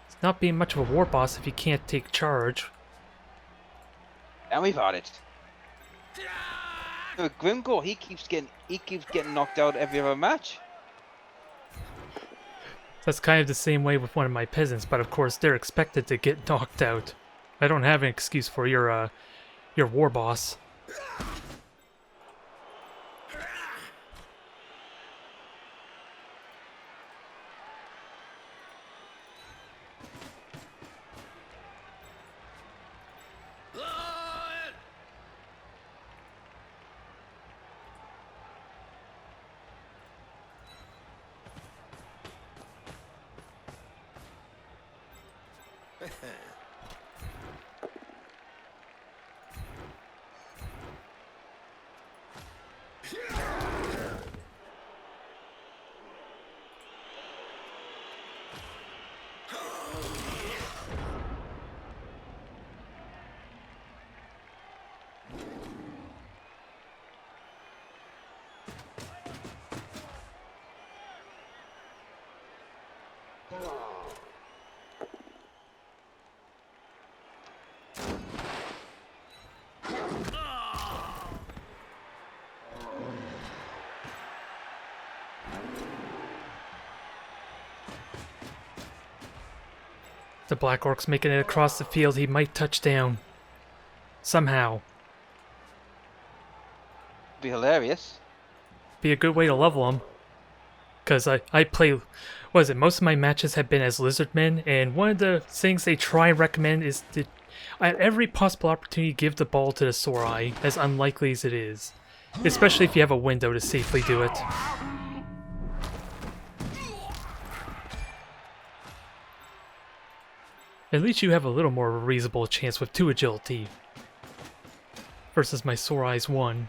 It's not being much of a war boss if you can't take charge. And we've had it. Grimgor, he keeps getting knocked out every other match. That's kind of the same way with one of my peasants, but of course they're expected to get knocked out. I don't have an excuse for your war boss. The Black Orc's making it across the field. He might touch down. Somehow. Be hilarious. Be a good way to level him. Because I play... What is it? Most of my matches have been as Lizardmen, and one of the things they try and recommend is to, at every possible opportunity, give the ball to the Sorai, as unlikely as it is. Especially if you have a window to safely do it. At least you have a little more of a reasonable chance with 2 agility. Versus my Sorai's 1.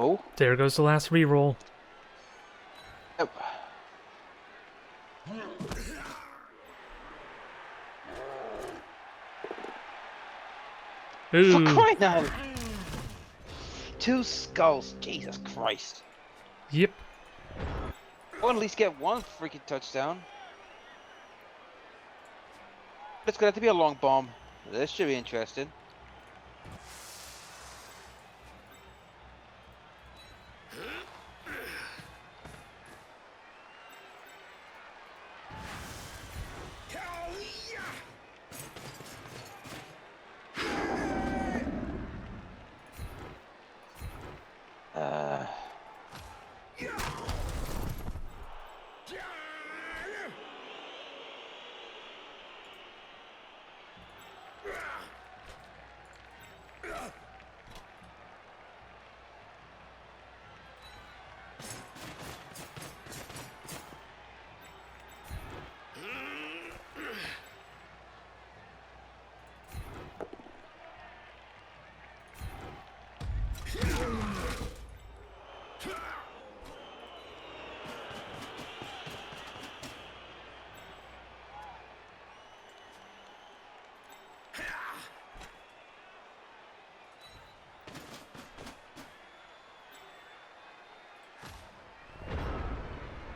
Oh. There goes the last reroll. Yep. Ooh. For crying out! 2 skulls, Jesus Christ. Yep. Or at least get 1 freaking touchdown. It's gonna have to be a long bomb. This should be interesting.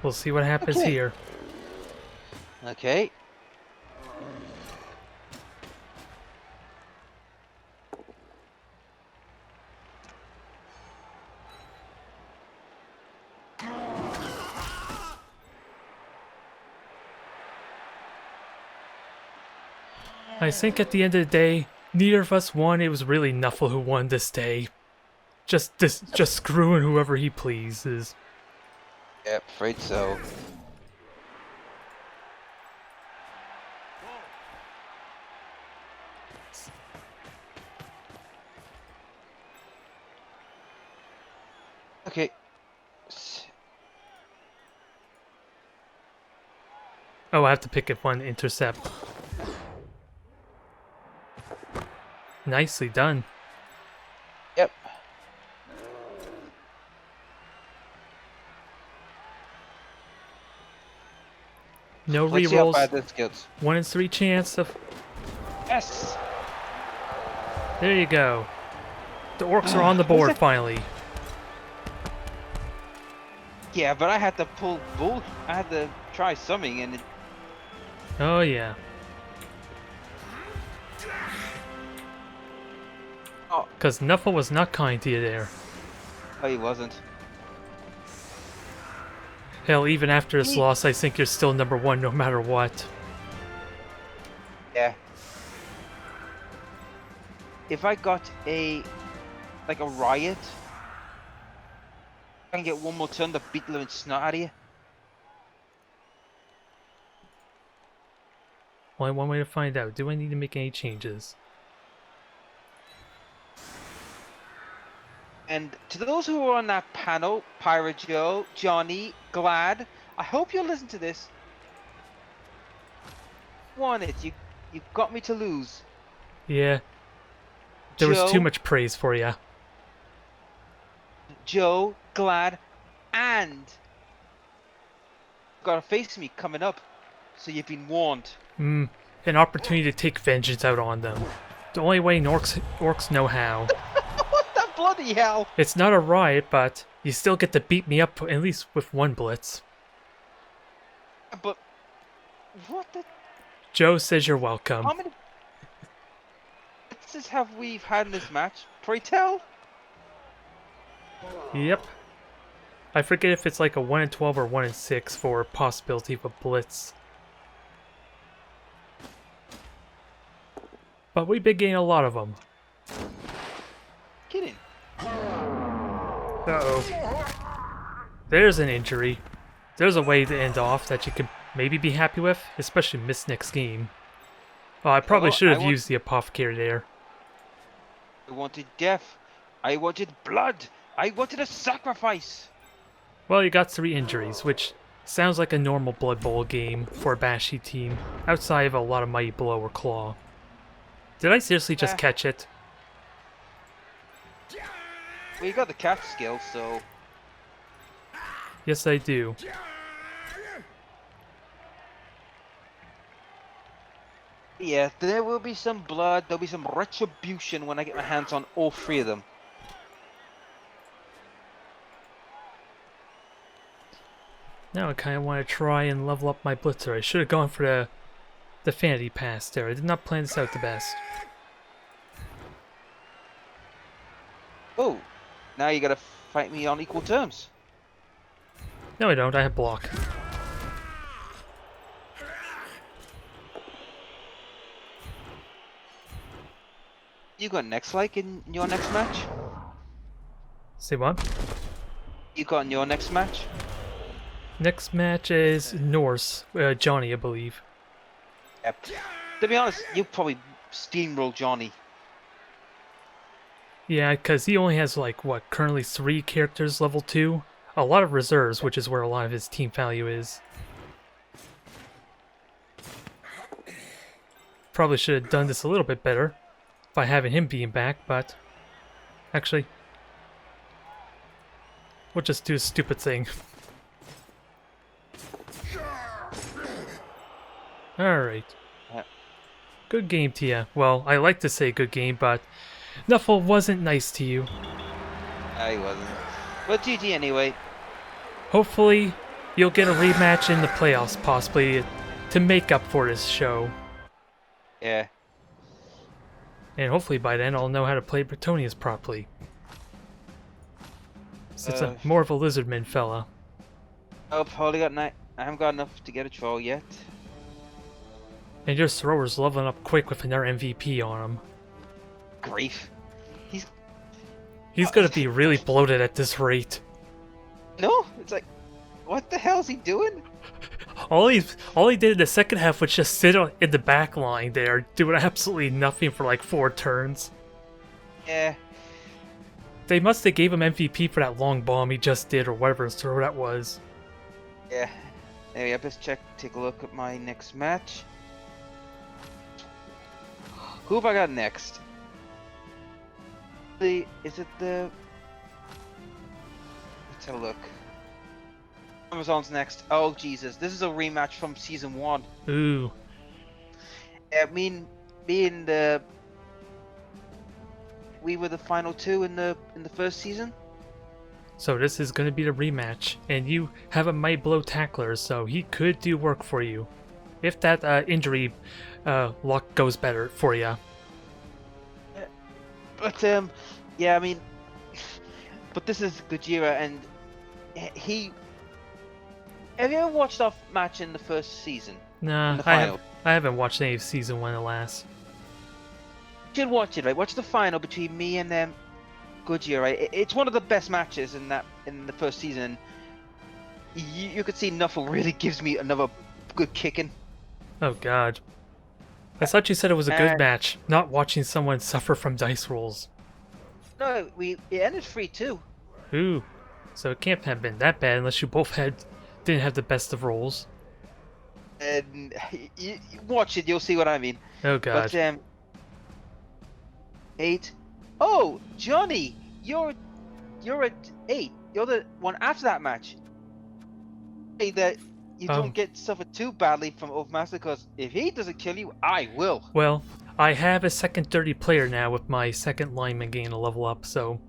We'll see what happens here. Okay. I think at the end of the day, neither of us won. It was really Nuffle who won this day. Just screwing whoever he pleases. Yep, afraid so. Okay. Oh, I have to pick up one intercept. Nicely done. Yep. No Let's see how rerolls. bad this gets. 1 in 3 chance of... Yes! There you go. The Orcs are on the board finally. Yeah, but I had to pull bull. I had to try something, and it... Oh yeah. Oh, Because Nuffle was not kind to you there. oh, he wasn't. Hell, even after this He- loss, I think you're still number one no matter what. Yeah. If I got a riot, I can get one more turn to beat the living snot out of you. Only one way to find out. Do I need to make any changes? And to those who are on that panel, Pirate Joe, Johnny, Glad, I hope you'll listen to this. Want it? You got me to lose. Yeah. There was too Joe, much praise for you. Joe, Glad, and got to face me coming up. So you've been warned. An opportunity to take vengeance out on them. The only way orcs know how. What the bloody hell? It's not a riot, but you still get to beat me up at least with one blitz. But what the? Joe says you're welcome. How many blitzes have we had in this match? Pray tell. Yep. I forget if it's like a 1 in 12 or 1 in 6 for possibility of a blitz. But we've been getting a lot of them. Kidding. Uh-oh. There's an injury. There's a way to end off that you could maybe be happy with, especially miss next game. Oh, I probably should have used the apothecary there. I wanted death. I wanted blood. I wanted a sacrifice. Well, you got 3 injuries, which sounds like a normal Blood Bowl game for a Banshee team, outside of a lot of Mighty Blow or Claw. Did I seriously just catch it? Well, you got the catch skill, so... Yes, I do. Yeah, there will be some blood, there'll be some retribution when I get my hands on all 3 of them. Now I kind of want to try and level up my Blitzer. I should have gone for the Vanity Pass there. I did not plan this out the best. Oh, now you gotta fight me on equal terms. No, I don't. I have block. You got next like in your next match? Say what? You got in your next match? Next match is Norse, Johnny, I believe. Yep. To be honest, you probably steamroll Johnny. Yeah, because he only has, like, what, currently 3 characters level 2? A lot of reserves, which is where a lot of his team value is. Probably should have done this a little bit better by having him being back, but... Actually... We'll just do a stupid thing. Alright. Good game to you. Well, I like to say good game, but Nuffle wasn't nice to you. I wasn't. But GG anyway. Hopefully, you'll get a rematch in the playoffs, possibly, to make up for this show. Yeah. And hopefully by then I'll know how to play Bretonnians properly. Since I'm more of a lizardman fella. Oh, probably got I haven't got enough to get a troll yet. And your thrower's leveling up quick with another MVP on him. Grief. He's gonna be really bloated at this rate. No, it's like, what the hell is he doing? All he did in the second half was just sit in the back line there, doing absolutely nothing for like 4 turns. Yeah. They must have gave him MVP for that long bomb he just did, or whatever his throw that was. Yeah. Anyway, I best take a look at my next match. Who have I got next? Is it the... Let's have a look. Amazon's next. Oh, Jesus. This is a rematch from Season 1. Ooh. Yeah, me and we were the final 2 in the first season. So this is going to be the rematch, and you have a Might Blow tackler, so he could do work for you. If that injury luck goes better for you. But yeah, I mean, but this is Gojira, and he. Have you ever watched our match in the first season? In Nah, the final? I haven't watched any of season 1, alas. You should watch it, right? Watch the final between me and Gojira, right? It's one of the best matches in the first season. You could see Nuffle really gives me another good kicking. Oh god. I thought you said it was a good And match, not watching someone suffer from dice rolls. no, it ended 3-2. Ooh. So it can't have been that bad unless you both didn't have the best of rolls. And you watch it, you'll see what I mean. Oh god. But 8. Oh, Johnny, you're at 8. You're the one after that match. Hey, that you don't get suffered too badly from Overmaster, because if he doesn't kill you, I will. Well, I have a second 30 player now with my second lineman getting a level up, so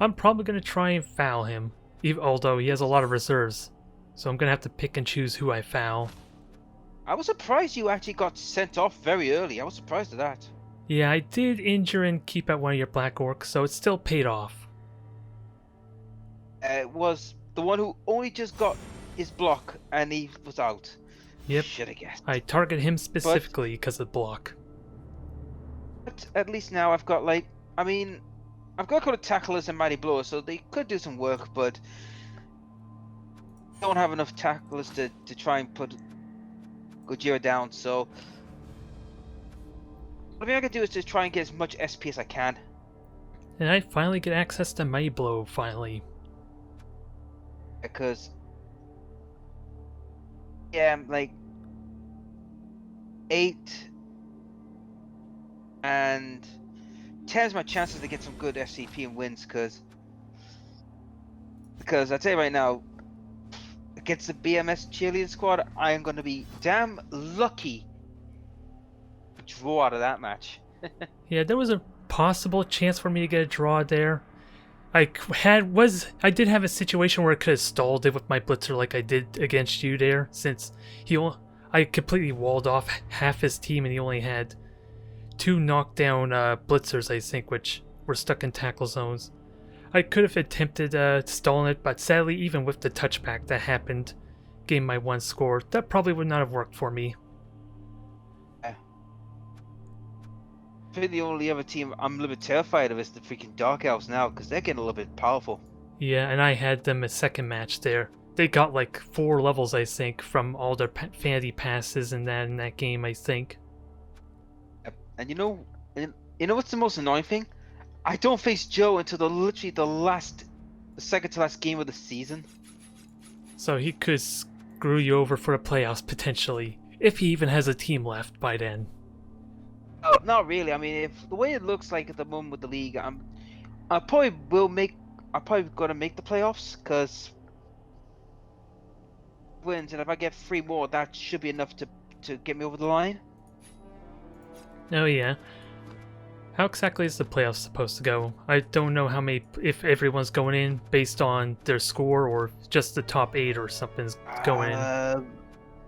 I'm probably going to try and foul him, although he has a lot of reserves. So I'm going to have to pick and choose who I foul. I was surprised you actually got sent off very early. I was surprised at that. Yeah, I did injure and keep out one of your black orcs, so it still paid off. It was the one who only just got his block and he was out. Yep. Should have guessed. I target him specifically because of the block. But at least now I've got I've got a couple of tacklers and mighty blowers, so they could do some work, but don't have enough tacklers to try and put Gojira down, so what I can do is just try and get as much SP as I can. And I finally get access to Mighty Blow, finally. Because yeah, I'm 8 and 10 is my chances to get some good SCP and wins, because I tell you right now, against the BMS cheerleading squad, I am going to be damn lucky to draw out of that match. Yeah, there was a possible chance for me to get a draw there. I did have a situation where I could have stalled it with my blitzer like I did against you there, since I completely walled off half his team and he only had 2 knockdown blitzers, I think, which were stuck in tackle zones. I could have attempted stalling it, but sadly, even with the touchback that happened, getting my 1 score, that probably would not have worked for me. I think the only other team I'm a little bit terrified of is the freaking Dark Elves now, because they're getting a little bit powerful. Yeah, and I had them a second match there. They got 4 levels, I think, from all their vanity passes and that in that game, I think. And you know what's the most annoying thing? I don't face Joe until literally the second to last game of the season. So he could screw you over for the playoffs potentially, if he even has a team left by then. Oh, not really. I mean, if the way it looks like at the moment with the league, I probably gonna make the playoffs, because wins, and if I get 3 more, that should be enough to get me over the line. Oh yeah. How exactly is the playoffs supposed to go? I don't know if everyone's going in based on their score or just the top 8 or something's going in.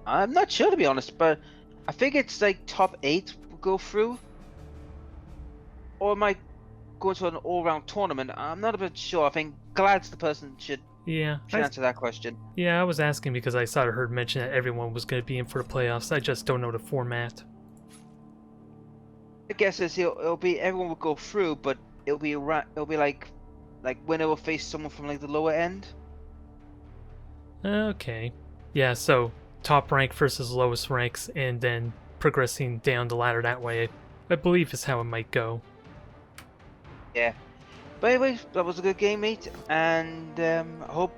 I'm not sure, to be honest, but I think it's top 8 will go through, or it might go into an all-round tournament. I'm not a bit sure. I think Glad's the person should answer that question. Yeah, I was asking because I sort of heard mention that everyone was going to be in for the playoffs. I just don't know the format. I guess it'll be everyone will go through, but it'll be like winner will face someone from the lower end. Okay. Yeah, so top rank versus lowest ranks, and then progressing down the ladder that way, I believe is how it might go. Yeah. But anyway, that was a good game, mate, and I hope.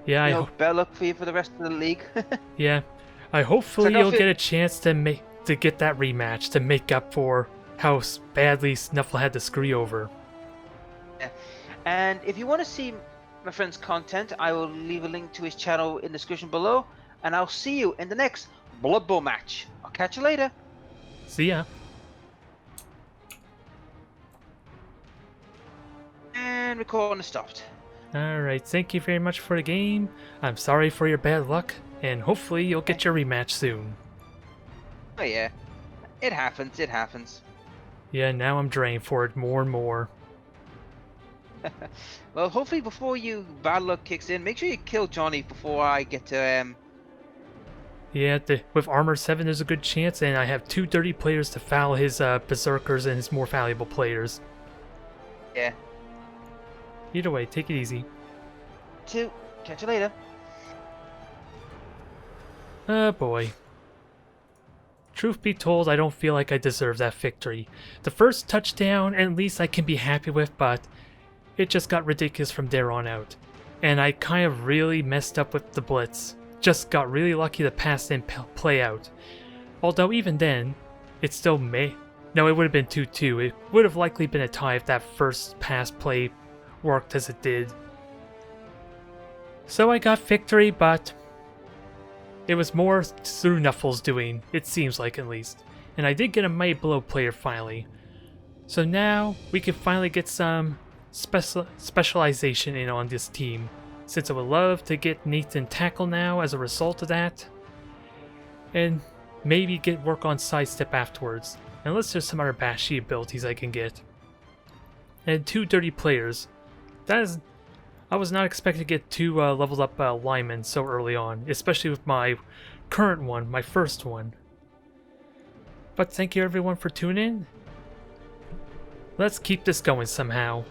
Yeah, I hope. Better luck for you for the rest of the league. Yeah, hopefully you'll get a chance to get that rematch to make up for how badly Snuffle had to screw you over. Yeah. And if you want to see my friend's content, I will leave a link to his channel in the description below, and I'll see you in the next Blood Bowl match. I'll catch you later. See ya. And recording stopped. Alright, thank you very much for the game. I'm sorry for your bad luck, and hopefully you'll get your rematch soon. Oh yeah, it happens. Yeah, now I'm drained for it more and more. Well, hopefully before you bad luck kicks in, make sure you kill Johnny before I get to Yeah, with armor 7 there's a good chance, and I have 2 dirty players to foul his berserkers and his more valuable players. yeah. Either way, take it easy. 2. Catch you later. Oh boy. Truth be told, I don't feel like I deserve that victory. The first touchdown, at least I can be happy with, but it just got ridiculous from there on out. And I kind of really messed up with the blitz. Just got really lucky the pass didn't play out. Although even then, it still may... No, it would have been 2-2. It would have likely been a tie if that first pass play worked as it did. So I got victory, but it was more through Nuffle's doing, it seems like at least. And I did get a Mighty Blow player finally. So now we can finally get some specialization in on this team, since I would love to get Nathan Tackle now as a result of that. And maybe get work on Sidestep afterwards, unless there's some other bashy abilities I can get. And 2 dirty players. That is... I was not expecting to get 2 leveled up linemen so early on, especially with my current one, my first one. But thank you everyone for tuning in. Let's keep this going somehow.